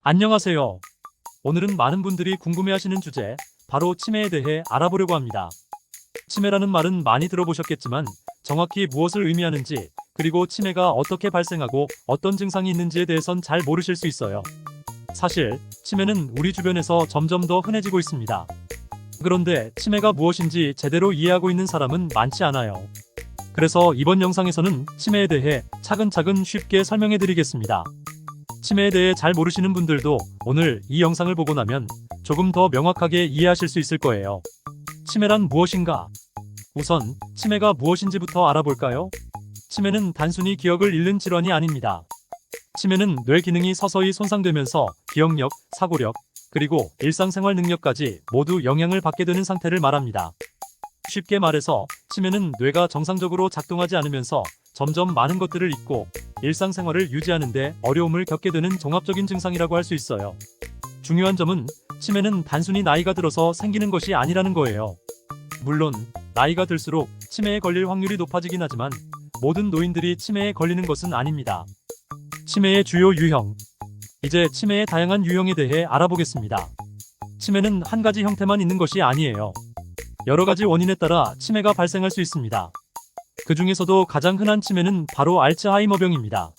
안녕하세요. 오늘은 많은 분들이 궁금해하시는 주제, 바로 치매에 대해 알아보려고 합니다. 치매라는 말은 많이 들어보셨겠지만 정확히 무엇을 의미하는지, 그리고 치매가 어떻게 발생하고 어떤 증상이 있는지에 대해선 잘 모르실 수 있어요. 사실 치매는 우리 주변에서 점점 더 흔해지고 있습니다. 그런데 치매가 무엇인지 제대로 이해하고 있는 사람은 많지 않아요. 그래서 이번 영상에서는 치매에 대해 차근차근 쉽게 설명해 드리겠습니다. 치매에 대해 잘 모르시는 분들도 오늘 이 영상을 보고 나면 조금 더 명확하게 이해하실 수 있을 거예요. 치매란 무엇인가? 우선 치매가 무엇인지부터 알아볼까요? 치매는 단순히 기억을 잃는 질환이 아닙니다. 치매는 뇌 기능이 서서히 손상되면서 기억력, 사고력, 그리고 일상생활 능력까지 모두 영향을 받게 되는 상태를 말합니다. 쉽게 말해서 치매는 뇌가 정상적으로 작동하지 않으면서 점점 많은 것들을 잊고 일상생활을 유지하는 데 어려움을 겪게 되는 종합적인 증상이라고 할 수 있어요. 중요한 점은 치매는 단순히 나이가 들어서 생기는 것이 아니라는 거예요. 물론 나이가 들수록 치매에 걸릴 확률이 높아지긴 하지만 모든 노인들이 치매에 걸리는 것은 아닙니다. 치매의 주요 유형. 이제 치매의 다양한 유형에 대해 알아보겠습니다. 치매는 한 가지 형태만 있는 것이 아니에요. 여러 가지 원인에 따라 치매가 발생할 수 있습니다. 그 중에서도 가장 흔한 치매는 바로 알츠하이머병입니다.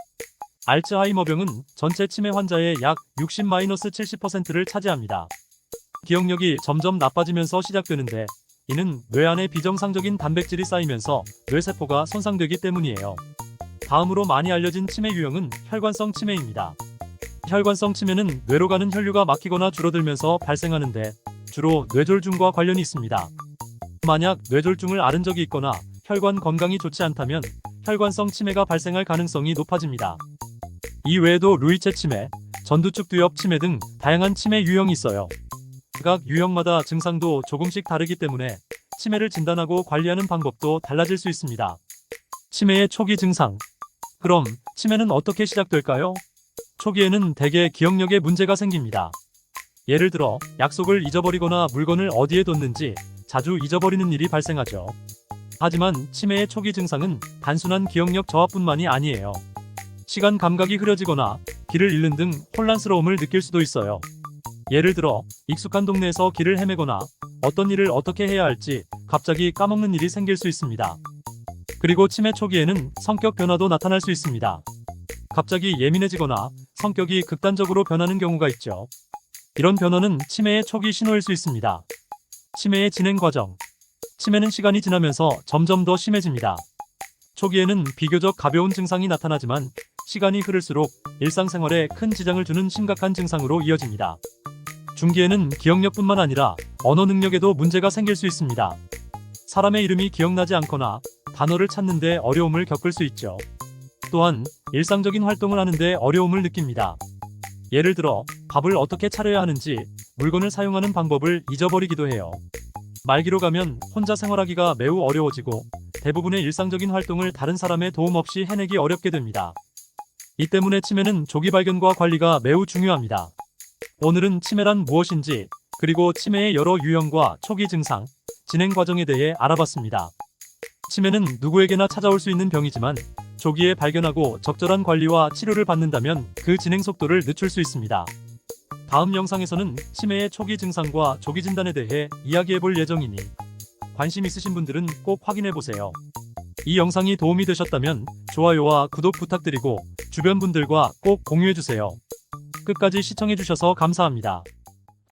알츠하이머병은 전체 치매 환자의 약 60-70%를 차지합니다. 기억력이 점점 나빠지면서 시작되는데 이는 뇌 안에 비정상적인 단백질이 쌓이면서 뇌세포가 손상되기 때문이에요. 다음으로 많이 알려진 치매 유형은 혈관성 치매입니다. 혈관성 치매는 뇌로 가는 혈류가 막히거나 줄어들면서 발생하는데 주로 뇌졸중과 관련이 있습니다. 만약 뇌졸중을 앓은 적이 있거나 혈관 건강이 좋지 않다면 혈관성 치매가 발생할 가능성이 높아집니다. 이 외에도 루이체 치매, 전두축 두엽 치매 등 다양한 치매 유형이 있어요. 각 유형마다 증상도 조금씩 다르기 때문에 치매를 진단하고 관리하는 방법도 달라질 수 있습니다. 치매의 초기 증상. 그럼 치매는 어떻게 시작될까요? 초기에는 대개 기억력에 문제가 생깁니다. 예를 들어 약속을 잊어버리거나 물건을 어디에 뒀는지 자주 잊어버리는 일이 발생하죠. 하지만 치매의 초기 증상은 단순한 기억력 저하뿐만이 아니에요. 시간 감각이 흐려지거나 길을 잃는 등 혼란스러움을 느낄 수도 있어요. 예를 들어 익숙한 동네에서 길을 헤매거나 어떤 일을 어떻게 해야 할지 갑자기 까먹는 일이 생길 수 있습니다. 그리고 치매 초기에는 성격 변화도 나타날 수 있습니다. 갑자기 예민해지거나 성격이 극단적으로 변하는 경우가 있죠. 이런 변화는 치매의 초기 신호일 수 있습니다. 치매의 진행 과정. 치매는 시간이 지나면서 점점 더 심해집니다. 초기에는 비교적 가벼운 증상이 나타나지만 시간이 흐를수록 일상생활에 큰 지장을 주는 심각한 증상으로 이어집니다. 중기에는 기억력뿐만 아니라 언어 능력에도 문제가 생길 수 있습니다. 사람의 이름이 기억나지 않거나 단어를 찾는 데 어려움을 겪을 수 있죠. 또한 일상적인 활동을 하는 데 어려움을 느낍니다. 예를 들어 밥을 어떻게 차려야 하는지, 물건을 사용하는 방법을 잊어버리기도 해요. 말기로 가면 혼자 생활하기가 매우 어려워지고 대부분의 일상적인 활동을 다른 사람의 도움 없이 해내기 어렵게 됩니다. 이 때문에 치매는 조기 발견과 관리가 매우 중요합니다. 오늘은 치매란 무엇인지, 그리고 치매의 여러 유형과 초기 증상, 진행 과정에 대해 알아봤습니다. 치매는 누구에게나 찾아올 수 있는 병이지만 조기에 발견하고 적절한 관리와 치료를 받는다면 그 진행 속도를 늦출 수 있습니다. 다음 영상에서는 치매의 초기 증상과 조기 진단에 대해 이야기해볼 예정이니 관심 있으신 분들은 꼭 확인해보세요. 이 영상이 도움이 되셨다면 좋아요와 구독 부탁드리고 주변 분들과 꼭 공유해주세요. 끝까지 시청해주셔서 감사합니다.